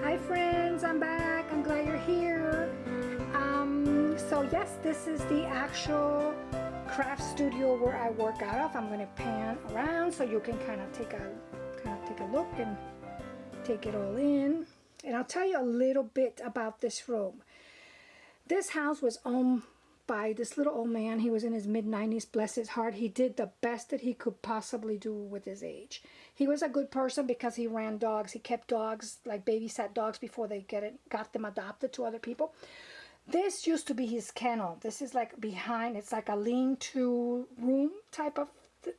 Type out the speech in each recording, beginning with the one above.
Hi friends, I'm back. I'm glad you're here. So yes, this is the actual craft studio where I work out of. I'm going to pan around so you can kind of take a look and take it all in. And I'll tell you a little bit about this room. This house was owned by this little old man. He was in his mid-90s, bless his heart. He did the best that he could possibly do with his age. He was a good person because he ran dogs. He kept dogs, like babysat dogs before they got them adopted to other people. This used to be his kennel. This is like behind, it's like a lean-to room type of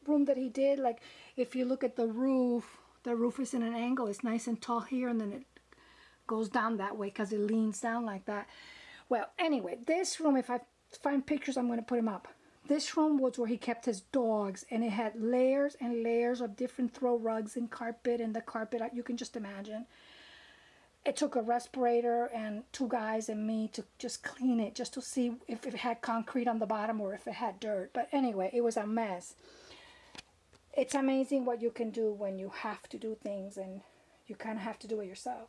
room that he did. Like if you look at the roof is in an angle. It's nice and tall here, and then it goes down that way because it leans down like that. Well, anyway, this room, if I find pictures, I'm going to put them up. This room was where he kept his dogs, and it had layers and layers of different throw rugs and carpet, and the carpet, you can just imagine. It took a respirator and 2 guys and me to just clean it, just to see if it had concrete on the bottom or if it had dirt. But anyway, it was a mess. It's amazing what you can do when you have to do things and you kind of have to do it yourself.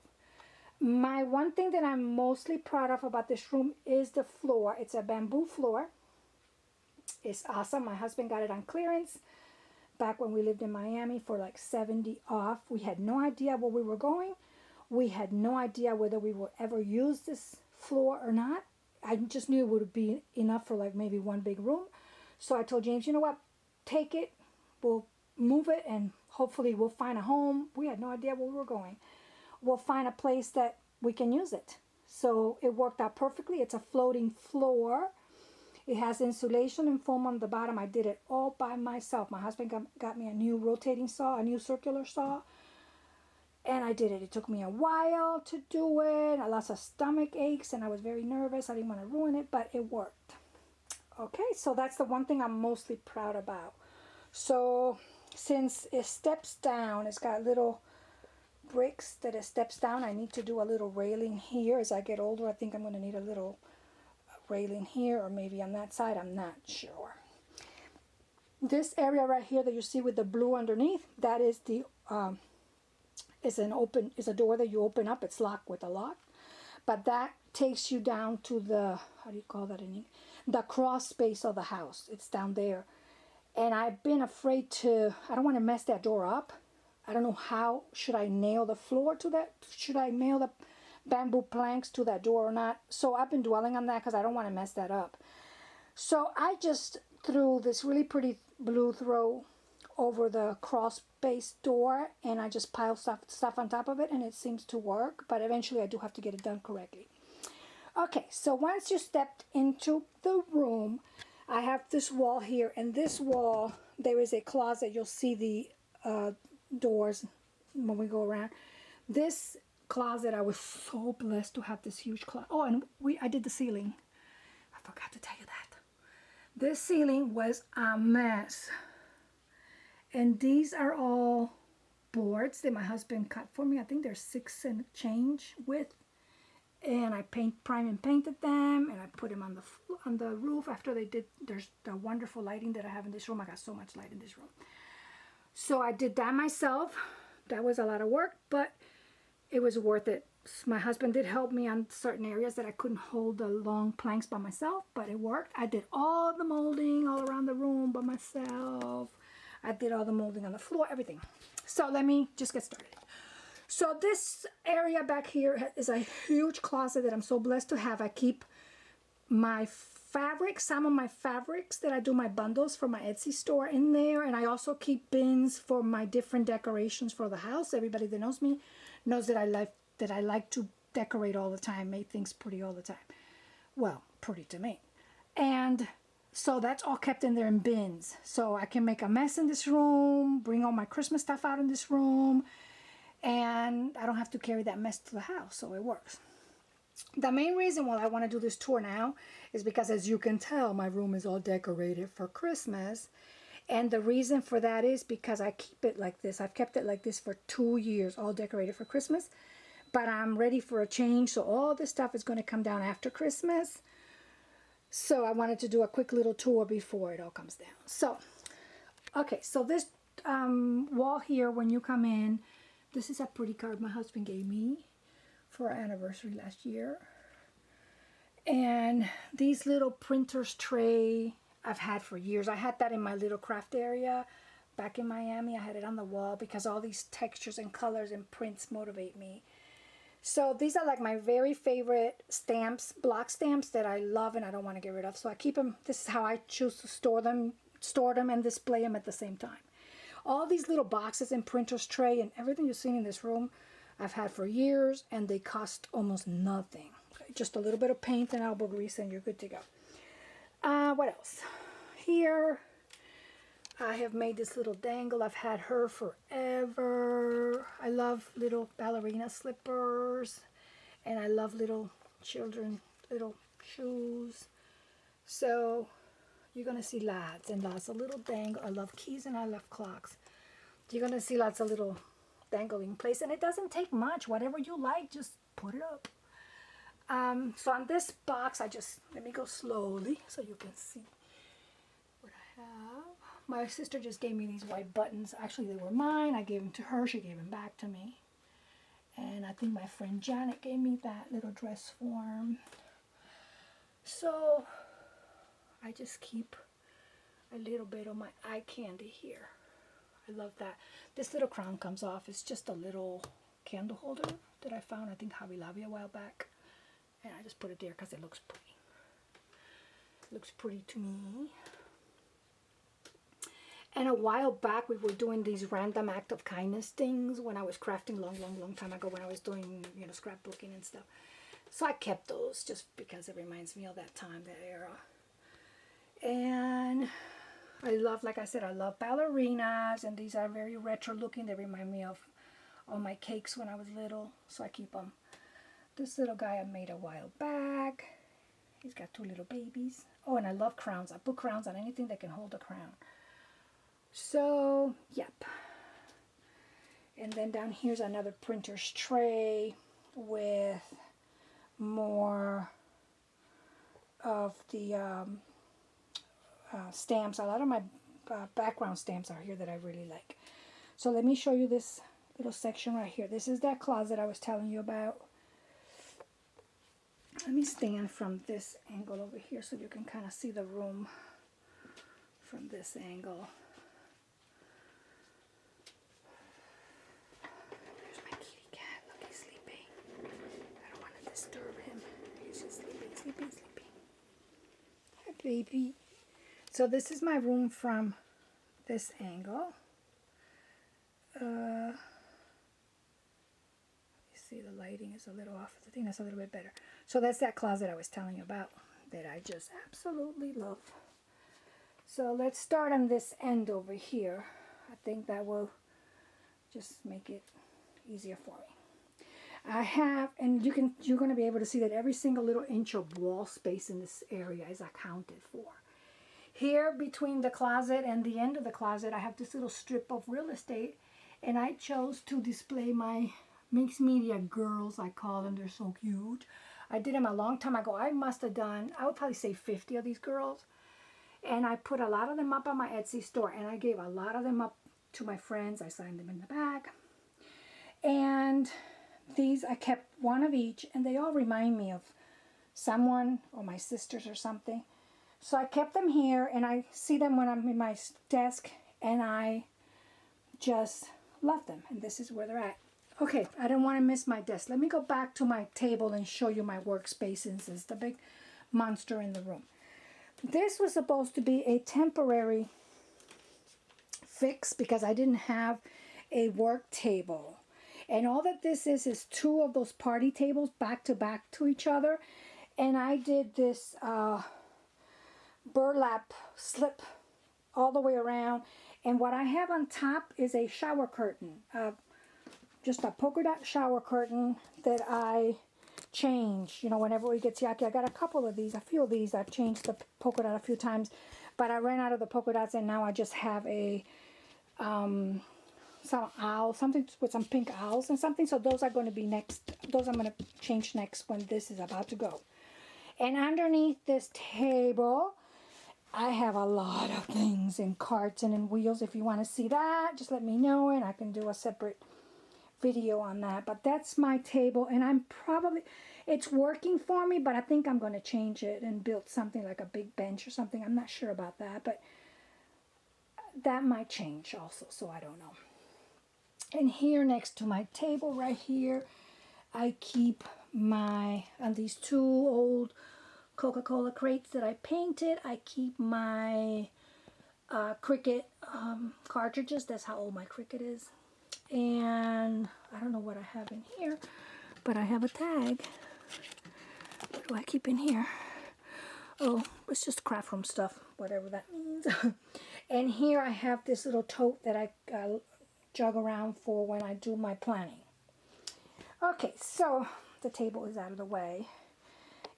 My one thing that I'm mostly proud of about this room is the floor. It's a bamboo floor. It's awesome. My husband got it on clearance back when we lived in Miami for like 70 off. We had no idea where we were going. We had no idea whether we would ever use this floor or not. I just knew it would be enough for like maybe one big room. So I told James, you know what? Take it. We'll move it and hopefully we'll find a home. We had no idea where we were going. We'll find a place that we can use it. So it worked out perfectly. It's a floating floor. It has insulation and foam on the bottom. I did it all by myself. My husband got me a new rotating saw, a new circular saw. And I did it. It took me a while to do it. I lost stomach aches and I was very nervous. I didn't want to ruin it, but it worked. Okay, so that's the one thing I'm mostly proud about. So since it steps down, it's got little bricks that it steps down. I need to do a little railing here. As I get older, I think I'm going to need a little railing here or maybe on that side. I'm not sure. This area right here that you see with the blue underneath, that is the is a door that you open up. It's locked with a lock, but that takes you down to the, how do you call that in English? The crawl space of the house. It's down there, and I've been afraid to. I don't want to mess that door up. I don't know how. Should I nail the floor to that? Should I nail the bamboo planks to that door or not? So I've been dwelling on that because I don't want to mess that up. So I just threw this really pretty blue throw over the crawl space door, and I just piled stuff on top of it, and it seems to work, but eventually I do have to get it done correctly. Okay, so once you stepped into the room, I have this wall here, and this wall, there is a closet. You'll see the doors when we go around. This closet, I was so blessed to have this huge closet. Oh, and I did the ceiling. I forgot to tell you that. This ceiling was a mess. And these are all boards that my husband cut for me. I think they're 6 and change width. And I prime and painted them, and I put them on the roof after they did. There's the wonderful lighting that I have in this room. I got so much light in this room. So I did that myself. That was a lot of work, but it was worth it. My husband did help me on certain areas that I couldn't hold the long planks by myself, but it worked. I did all the molding all around the room by myself. I did all the molding on the floor, everything. So let me just get started. So this area back here is a huge closet that I'm so blessed to have. I keep my fabrics, some of my fabrics that I do my bundles for my Etsy store in there. And I also keep bins for my different decorations for the house. Everybody that knows me knows that I like to decorate all the time, make things pretty all the time. Well, pretty to me. And so that's all kept in there in bins. So I can make a mess in this room, bring all my Christmas stuff out in this room, and I don't have to carry that mess to the house, so it works. The main reason why I want to do this tour now is because, as you can tell, my room is all decorated for Christmas. And the reason for that is because I keep it like this. I've kept it like this for 2 years, all decorated for Christmas. But I'm ready for a change, so all this stuff is going to come down after Christmas. So I wanted to do a quick little tour before it all comes down. So, okay, so this wall here, when you come in, this is a pretty card my husband gave me for our anniversary last year. And these little printer's tray I've had for years. I had that in my little craft area back in Miami. I had it on the wall because all these textures and colors and prints motivate me. So these are like my very favorite stamps, block stamps that I love and I don't want to get rid of. So I keep them. This is how I choose to store them and display them at the same time. All these little boxes and printer's tray and everything you've seen in this room, I've had for years, and they cost almost nothing. Just a little bit of paint and elbow grease and you're good to go. What else? Here, I have made this little dangle. I've had her forever. I love little ballerina slippers, and I love little children, little shoes. So you're going to see lots and lots of little dangle. I love keys and I love clocks. You're going to see lots of little dangling place, and it doesn't take much. Whatever you like, just put it up. So on this box, let me go slowly so you can see what I have. My sister just gave me these white buttons. Actually, they were mine. I gave them to her. She gave them back to me. And I think my friend Janet gave me that little dress form. So I just keep a little bit of my eye candy here. I love that. This little crown comes off. It's just a little candle holder that I found, I think, Hobby Lobby a while back. And I just put it there because it looks pretty. It looks pretty to me. And a while back, we were doing these random act of kindness things when I was crafting long time ago, when I was doing, you know, scrapbooking and stuff. So I kept those just because it reminds me of that time, that era. And I love, like I said, I love ballerinas, and these are very retro looking. They remind me of all my cakes when I was little, so I keep them. This little guy I made a while back. He's got 2 little babies. Oh, and I love crowns. I put crowns on anything that can hold a crown. So, yep. And then down here's another printer's tray with more of the stamps. A lot of my background stamps are here that I really like. So let me show you this little section right here. This is that closet I was telling you about. Let me stand from this angle over here so you can kind of see the room from this angle. There's my kitty cat. Look, he's sleeping. I don't want to disturb him. He's just sleeping. Hi, baby. So this is my room from this angle. You see the lighting is a little off. I think that's a little bit better. So that's that closet I was telling you about that I just absolutely love. So let's start on this end over here. I think that will just make it easier for me. I have, and you're going to be able to see that every single little inch of wall space in this area is accounted for. Here between the closet and the end of the closet, I have this little strip of real estate, and I chose to display my mixed media girls, I call them. They're so cute. I did them a long time ago. I must have done, I would probably say 50 of these girls. And I put a lot of them up on my Etsy store, and I gave a lot of them up to my friends. I signed them in the back. And these, I kept one of each, and they all remind me of someone or my sisters or something. So I kept them here, and I see them when I'm in my desk, and I just love them. And this is where they're at. Okay, I didn't want to miss my desk. Let me go back to my table and show you my workspace, since it's the big monster in the room. This was supposed to be a temporary fix because I didn't have a work table. And all that this is 2 of those party tables back to each other. And I did this burlap slip all the way around. And what I have on top is a shower curtain. Just a polka dot shower curtain that I change, you know, whenever it gets yucky. I got a couple of these, a few of these. I've changed the polka dot a few times, but I ran out of the polka dots, and now I just have a some owl, something with some pink owls and something. So those are going to be next. Those I'm going to change next when this is about to go. And underneath this table, I have a lot of things in carts and in wheels. If you want to see that, just let me know, and I can do a separate video on that. But that's my table, and I'm probably, it's working for me, but I think I'm going to change it and build something like a big bench or something. I'm not sure about that, but that might change also, so I don't know. And here next to my table right here, I keep my, on these 2 old Coca-Cola crates that I painted, I keep my Cricut cartridges. That's how old my Cricut is. And I don't know what I have in here, but I have a tag. What do I keep in here? Oh, it's just craft room stuff, whatever that means. And here I have this little tote that I jug around for when I do my planning. Okay, so the table is out of the way.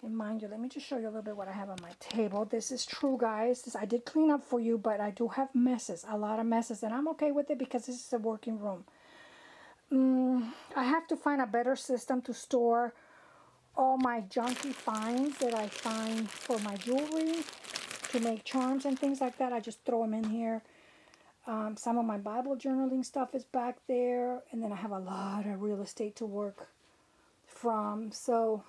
And mind you, let me just show you a little bit what I have on my table. This is true, guys. This, I did clean up for you, but I do have messes, a lot of messes, and I'm okay with it because this is a working room. I have to find a better system to store all my junky finds that I find for my jewelry, to make charms and things like that. I just throw them in here. Some of my Bible journaling stuff is back there, and then I have a lot of real estate to work from. So,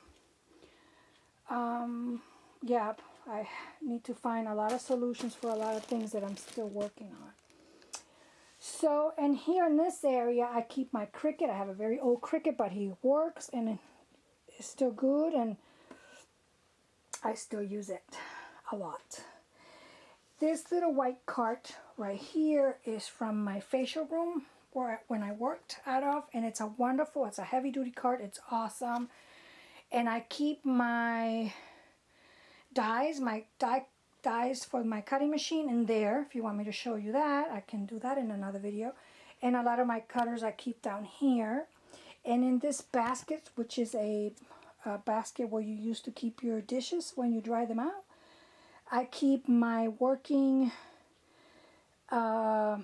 yeah, I need to find a lot of solutions for a lot of things that I'm still working on. So, and here in this area, I keep my Cricut. I have a very old Cricut, but he works and it's still good, and I still use it a lot. This little white cart right here is from my facial room when I worked out of, and it's a heavy duty cart. It's awesome. And I keep my dies for my cutting machine in there. If you want me to show you that, I can do that in another video. And a lot of my cutters I keep down here. And in this basket, which is a basket where you used to keep your dishes when you dry them out, I keep my working, currently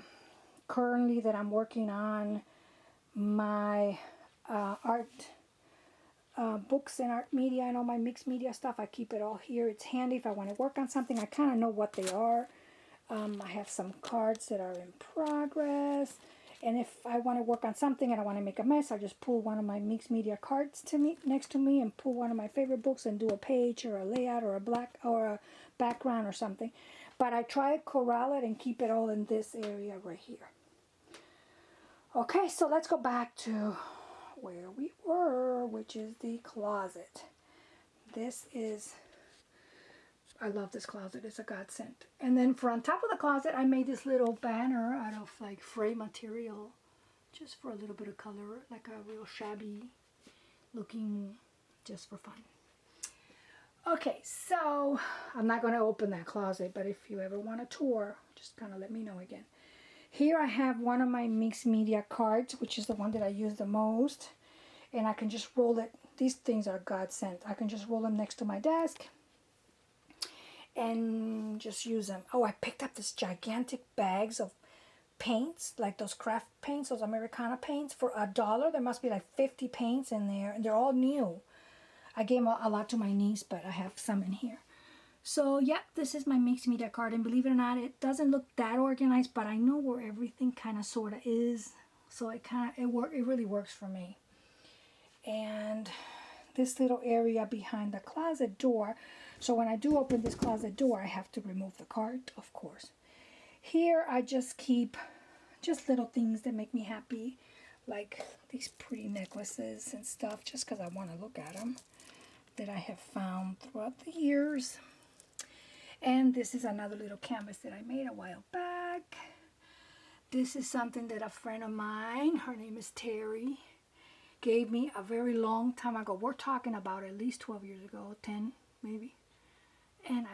that I'm working on my art books and art media and all my mixed media stuff. I keep it all here. It's handy if I want to work on something. I kind of know what they are. I have some cards that are in progress. And if I want to work on something and I want to make a mess, I just pull one of my mixed media cards next to me and pull one of my favorite books and do a page or a layout or a background or something. But I try to corral it and keep it all in this area right here. Okay, so let's go back to where we were, which is the closet. I love this closet. It's a godsend. And then for on top of the closet, I made this little banner out of like fray material, just for a little bit of color, like a real shabby looking, just for fun. Okay, so I'm not going to open that closet, but if you ever want a tour, just kind of let me know again. Here I have one of my mixed media cards, which is the one that I use the most, and I can just roll it. These things are godsend. I can just roll them next to my desk and just use them. Oh, I picked up this gigantic bags of paints, like those craft paints, those Americana paints, for $1. There must be like 50 paints in there, and they're all new. I gave a lot to my niece, but I have some in here. So, yeah, this is my mixed media card, and believe it or not, it doesn't look that organized, but I know where everything kind of sort of is, so it really works for me. And this little area behind the closet door, so when I do open this closet door, I have to remove the card, of course. Here I just keep just little things that make me happy, like these pretty necklaces and stuff, just because I want to look at them, that I have found throughout the years. And this is another little canvas that I made a while back. This is something that a friend of mine, her name is Terry, gave me a very long time ago. We're talking about at least 12 years ago, 10 maybe. And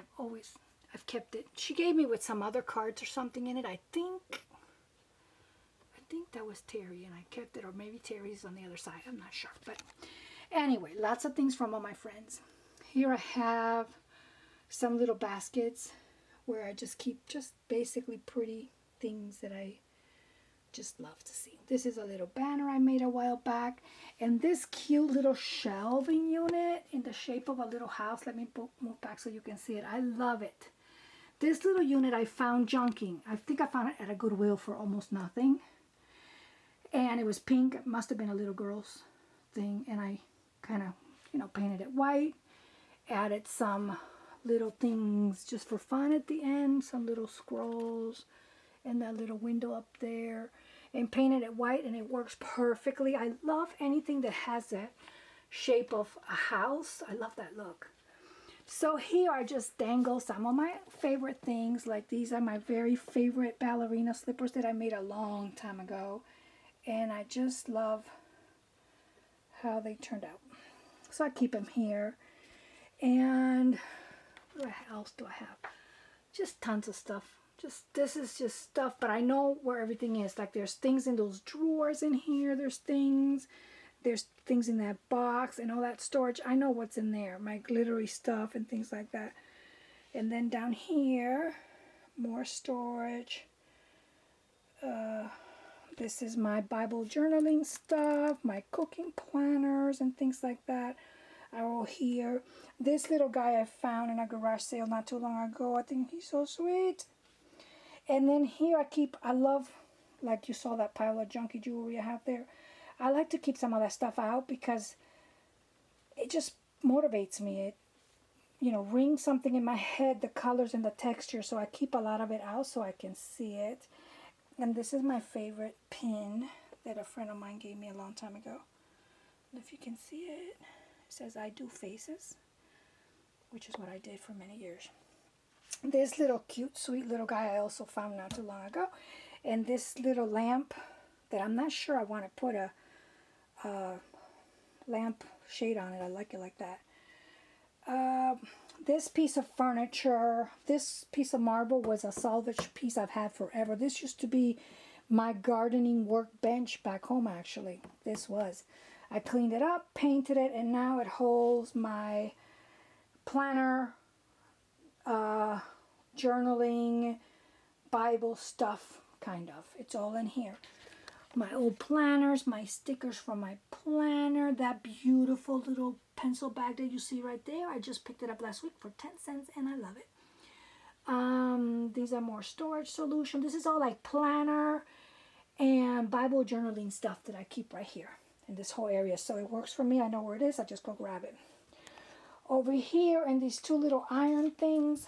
I've kept it. She gave me with some other cards or something in it. I think that was Terry, and I kept it, or maybe Terry's on the other side. I'm not sure. But anyway, lots of things from all my friends. Here I have some little baskets where I just keep just basically pretty things that I just love to see. This is a little banner I made a while back, and this cute little shelving unit in the shape of a little house. Let me move back so you can see it. I love it. This little unit I found junking. I think I found it at a Goodwill for almost nothing, and it was pink. It must have been a little girl's thing, and I kind of painted it white, added some little things just for fun at the end, some little scrolls and that little window up there, and painted it white, and it works perfectly. I love anything that has that shape of a house. I love that look. So here I just dangle some of my favorite things, like these are my very favorite ballerina slippers that I made a long time ago, and I just love how they turned out. So I keep them here. And what else do I have? Just tons of stuff. This is just stuff, but I know where everything is. Like there's things in those drawers in here. There's things in that box and all that storage. I know what's in there. My glittery stuff and things like that. And then down here, more storage. This is my Bible journaling stuff, my cooking planners and things like that are all here. This little guy I found in a garage sale not too long ago. I think he's so sweet. And then here I love, like you saw that pile of junky jewelry I have there. I like to keep some of that stuff out because it just motivates me. It, rings something in my head, the colors and the texture. So I keep a lot of it out so I can see it. And this is my favorite pin that a friend of mine gave me a long time ago. And if you can see it, it says I do faces, which is what I did for many years. This little cute, sweet little guy I also found not too long ago. And this little lamp that I'm not sure I want to put a lamp shade on it. I like it like that. This piece of furniture, this piece of marble was a salvage piece I've had forever. This used to be my gardening workbench back home, actually. This was. I cleaned it up, painted it, and now it holds my planner, journaling, Bible stuff, kind of. It's all in here. My old planners, my stickers from my planner, that beautiful little pencil bag that you see right there. I just picked it up last week for 10 cents and I love it. These are more storage solution. This is all like planner and Bible journaling stuff that I keep right here in this whole area. So it works for me. I know where it is. I just go grab it. Over here in these two little iron things,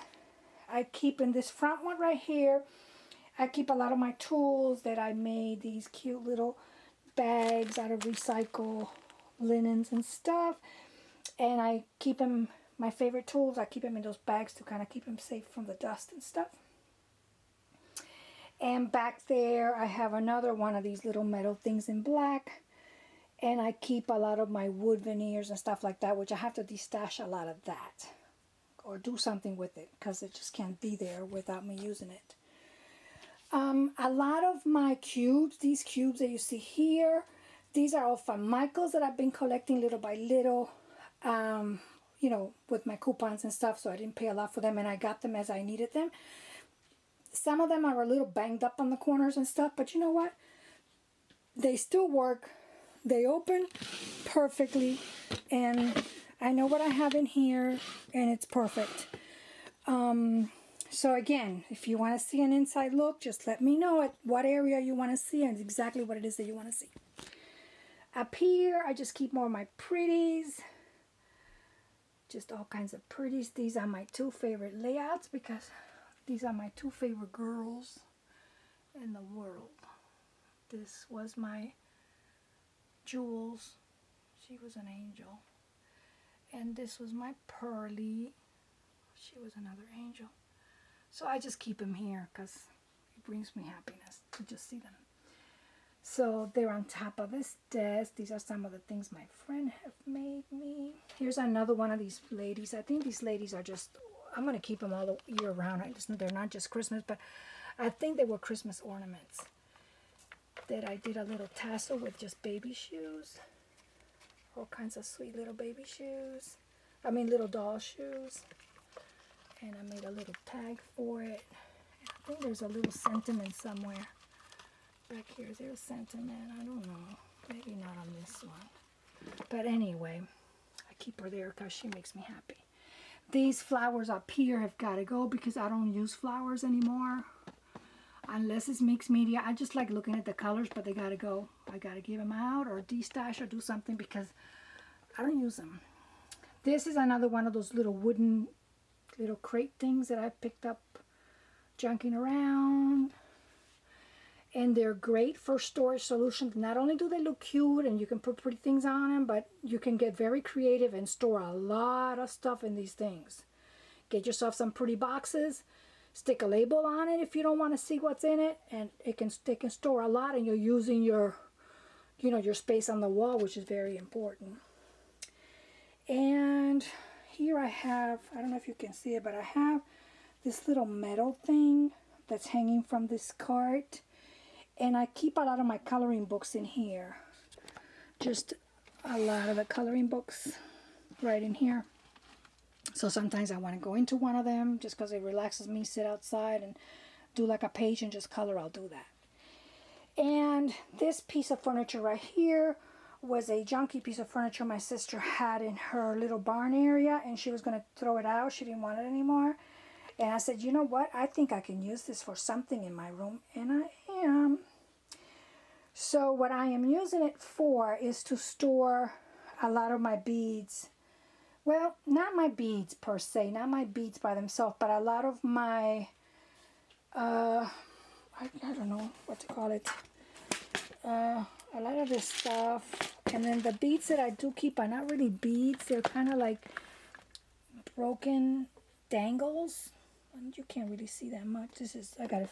I keep in this front one right here. I keep a lot of my tools that I made, these cute little bags out of recycled linens and stuff. And I keep them, my favorite tools, I keep them in those bags to kind of keep them safe from the dust and stuff. And back there, I have another one of these little metal things in black. And I keep a lot of my wood veneers and stuff like that, which I have to destash a lot of that. Or do something with it, because it just can't be there without me using it. A lot of my cubes, these cubes that you see here, these are all from Michael's that I've been collecting little by little, you know, with my coupons and stuff, so I didn't pay a lot for them, and I got them as I needed them. Some of them are a little banged up on the corners and stuff, but you know what? They still work. They open perfectly, and I know what I have in here, and it's perfect. So again, if you want to see an inside look, just let me know at what area you want to see and exactly what it is that you want to see. Up here, I just keep more of my pretties. Just all kinds of pretties. These are my two favorite layouts because these are my two favorite girls in the world. This was my Jules. She was an angel. And this was my Pearly. She was another angel. So I just keep them here because it brings me happiness to just see them. So they're on top of this desk. These are some of the things my friend have made me. Here's another one of these ladies. I think these ladies are just, I'm going to keep them all the year round. They're not just Christmas, but I think they were Christmas ornaments. That I did a little tassel with just baby shoes. All kinds of sweet little baby shoes. I mean little doll shoes. And I made a little tag for it. And I think there's a little sentiment somewhere. Back here, is there a sentiment? I don't know. Maybe not on this one. But anyway, I keep her there because she makes me happy. These flowers up here have got to go because I don't use flowers anymore. Unless it's mixed media. I just like looking at the colors, but they got to go. I got to give them out or destash or do something because I don't use them. This is another one of those little wooden little crate things that I picked up junking around. And they're great for storage solutions. Not only do they look cute and you can put pretty things on them, but you can get very creative and store a lot of stuff in these things. Get yourself some pretty boxes. Stick a label on it if you don't want to see what's in it, and they can store a lot, and you're using your, you know, your space on the wall, which is very important. And here I have, I don't know if you can see it, but I have this little metal thing that's hanging from this cart, and I keep a lot of my coloring books in here. Just a lot of the coloring books right in here. So sometimes I want to go into one of them just because it relaxes me, sit outside and do like a page and just color. I'll do that. And this piece of furniture right here was a junky piece of furniture my sister had in her little barn area, and she was going to throw it out. She didn't want it anymore. And I said, you know what? I think I can use this for something in my room. And I am. So what I am using it for is to store a lot of my beads. Well, not my beads per se, not my beads by themselves, but a lot of my, I don't know what to call it, a lot of this stuff. And then the beads that I do keep are not really beads, they're kind of like broken dangles, And you can't really see that much. This is, I gotta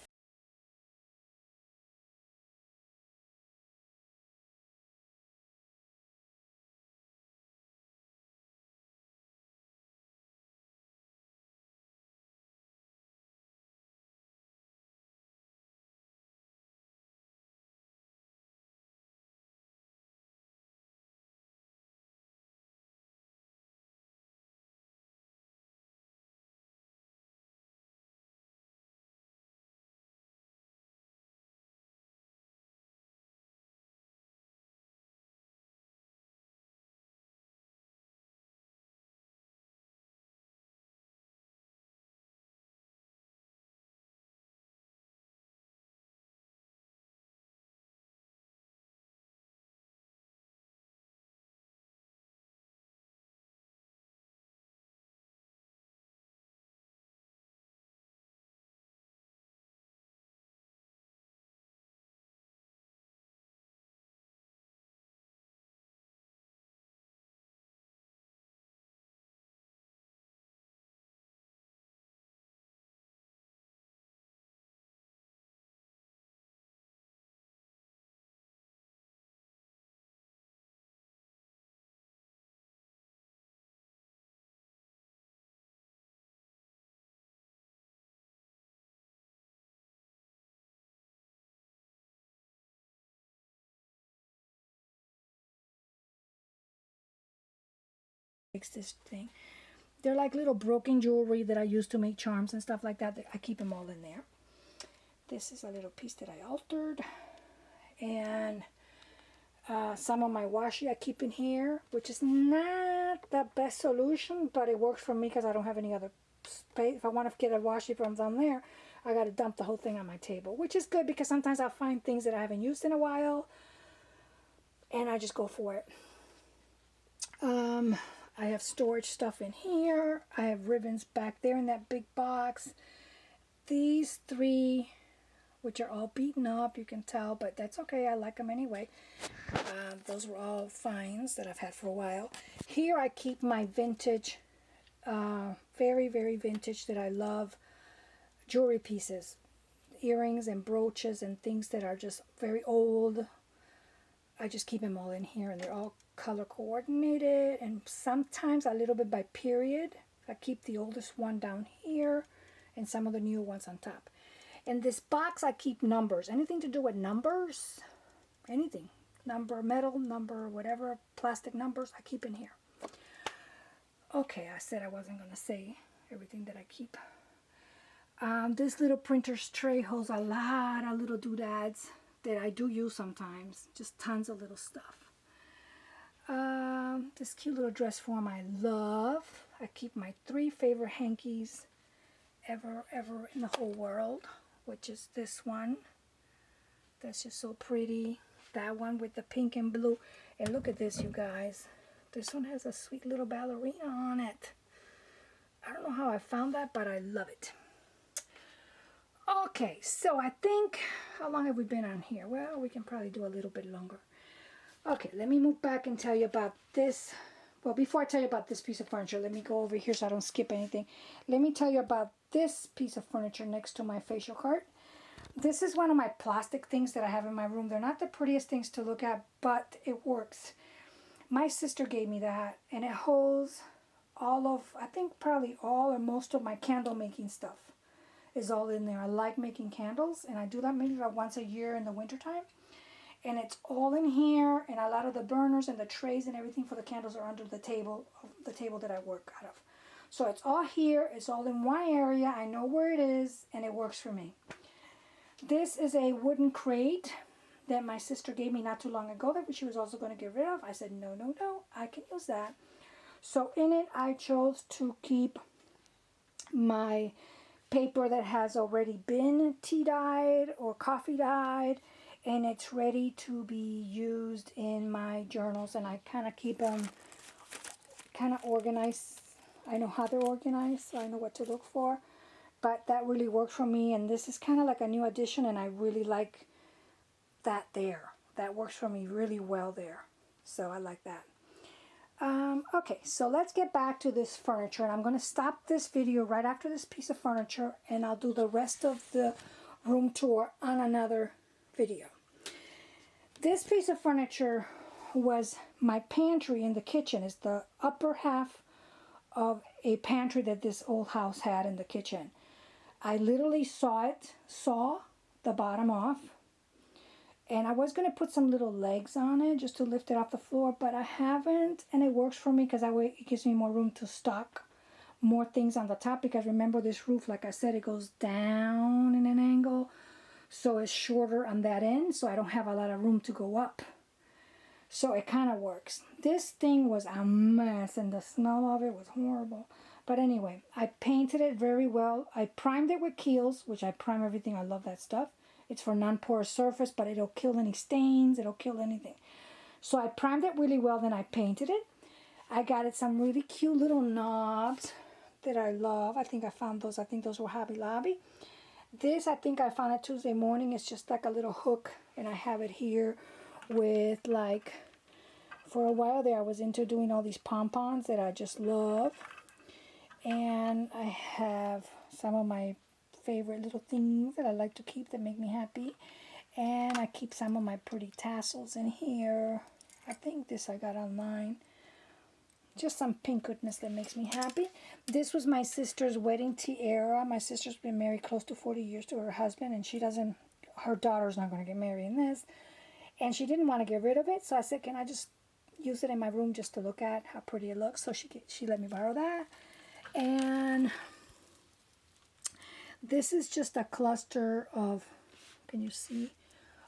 fix this thing. They're like little broken jewelry that I use to make charms and stuff like that. I keep them all in there. This is a little piece that I altered. And some of my washi I keep in here, which is not the best solution, but it works for me because I don't have any other space. If I want to get a washi from down there, I got to dump the whole thing on my table, which is good because sometimes I'll find things that I haven't used in a while, and I just go for it. I have storage stuff in here. I have ribbons back there in that big box. These three, which are all beaten up, you can tell, but that's okay. I like them anyway. Those were all finds that I've had for a while. Here I keep my vintage, very, very vintage that I love, jewelry pieces, earrings and brooches and things that are just very old. I just keep them all in here, and they're all color coordinated, and sometimes a little bit by period. I keep the oldest one down here and some of the new ones on top. In this box I keep numbers, anything to do with numbers, anything, number, metal, number, whatever, plastic numbers, I keep in here. Okay, I said I wasn't going to say everything that I keep. This little printer's tray holds a lot of little doodads that I do use sometimes, just tons of little stuff. This cute little dress form I love. I keep my 3 favorite hankies ever in the whole world, which is this one. That's just so pretty. That one with the pink and blue. And look at this, you guys. This one has a sweet little ballerina on it. I don't know how I found that, but I love it. Okay, so I think, how long have we been on here? Well, we can probably do a little bit longer. Okay, let me move back and tell you about this. Well, before I tell you about this piece of furniture, let me go over here so I don't skip anything. Let me tell you about this piece of furniture next to my facial cart. This is one of my plastic things that I have in my room. They're not the prettiest things to look at, but it works. My sister gave me that, and it holds all of, I think probably all or most of my candle making stuff is all in there. I like making candles, and I do that maybe about once a year in the wintertime. And it's all in here, and a lot of the burners and the trays and everything for the candles are under the table that I work out of. So it's all here, it's all in one area, I know where it is, and it works for me. This is a wooden crate that my sister gave me not too long ago that she was also going to get rid of. I said, no, I can use that. So in it, I chose to keep my paper that has already been tea dyed or coffee dyed, and it's ready to be used in my journals, and I kind of keep them kind of organized. I know how they're organized, so I know what to look for, but that really worked for me, and this is kind of like a new addition, and I really like that there. That works for me really well there, so I like that. Okay, so let's get back to this furniture, and I'm going to stop this video right after this piece of furniture, and I'll do the rest of the room tour on another video. This piece of furniture was my pantry in the kitchen. It's the upper half of a pantry that this old house had in the kitchen. I literally saw the bottom off, and I was going to put some little legs on it just to lift it off the floor, but I haven't, and it works for me because it gives me more room to stock more things on the top, because remember, this roof, like I said, it goes down in an angle, so it's shorter on that end, so I don't have a lot of room to go up. So it kind of works. This thing was a mess, and the smell of it was horrible. But anyway, I painted it very well. I primed it with Kiehl's, which I prime everything. I love that stuff. It's for non-porous surface, but it'll kill any stains. It'll kill anything. So I primed it really well, then I painted it. I got it some really cute little knobs that I love. I think I found those. I think those were Hobby Lobby. This, I think I found it Tuesday morning. It's just like a little hook, and I have it here with, like, for a while there, I was into doing all these pom-poms that I just love. And I have some of my favorite little things that I like to keep that make me happy. And I keep some of my pretty tassels in here. I think this I got online. Just some pink goodness that makes me happy. This was my sister's wedding tiara. My sister's been married close to 40 years to her husband, and her daughter's not going to get married in this. And she didn't want to get rid of it, so I said, can I just use it in my room just to look at how pretty it looks? So she let me borrow that. And this is just a cluster of, can you see,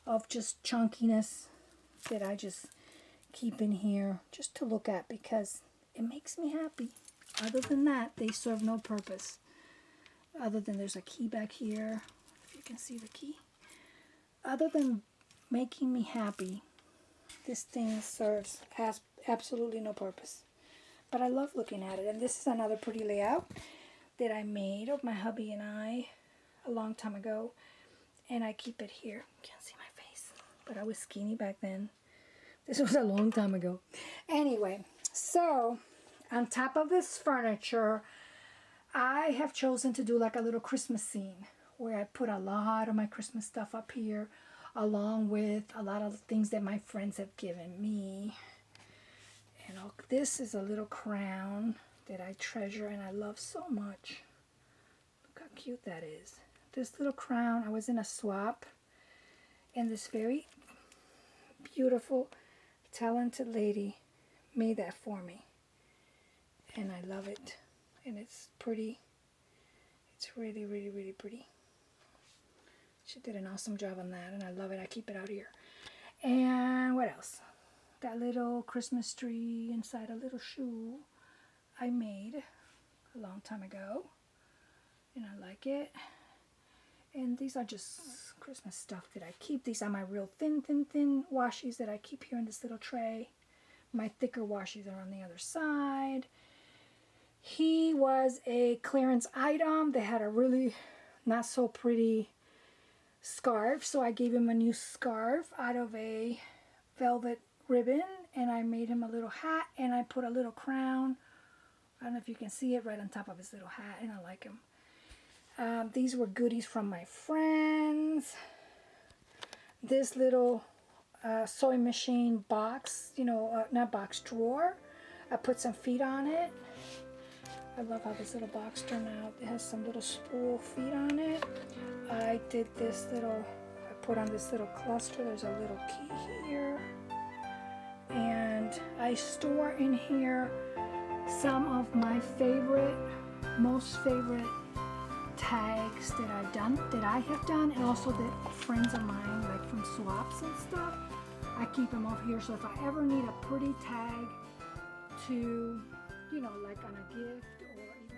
of just chunkiness that I just keep in here just to look at because it makes me happy. Other than that, they serve no purpose. Other than there's a key back here, if you can see the key. Other than making me happy, this thing has absolutely no purpose. But I love looking at it. And this is another pretty layout that I made of my hubby and I a long time ago. And I keep it here. You can't see my face, but I was skinny back then. This was a long time ago. Anyway, so on top of this furniture, I have chosen to do like a little Christmas scene where I put a lot of my Christmas stuff up here, along with a lot of things that my friends have given me. And this is a little crown that I treasure and I love so much. Look how cute that is. This little crown, I was in a swap, and this very beautiful, talented lady made that for me. And I love it. And it's pretty. It's really, really, really pretty. She did an awesome job on that, and I love it. I keep it out here. And what else? That little Christmas tree inside a little shoe I made a long time ago, and I like it. And these are just Christmas stuff that I keep. These are my real thin washies that I keep here in this little tray. My thicker washies are on the other side. He was a clearance item. They had a really not so pretty scarf, so I gave him a new scarf out of a velvet ribbon, and I made him a little hat, and I put a little crown, I don't know if you can see it, right on top of his little hat, and I like him. These were goodies from my friends. This little sewing machine box, not box, drawer, I put some feet on it. I love how this little box turned out. It has some little spool feet on it. I did this little, I put on this little cluster. There's a little key here. And I store in here some of my most favorite tags that I have done, and also that friends of mine, like from swaps and stuff. I keep them off here, so if I ever need a pretty tag to, like on a gift or even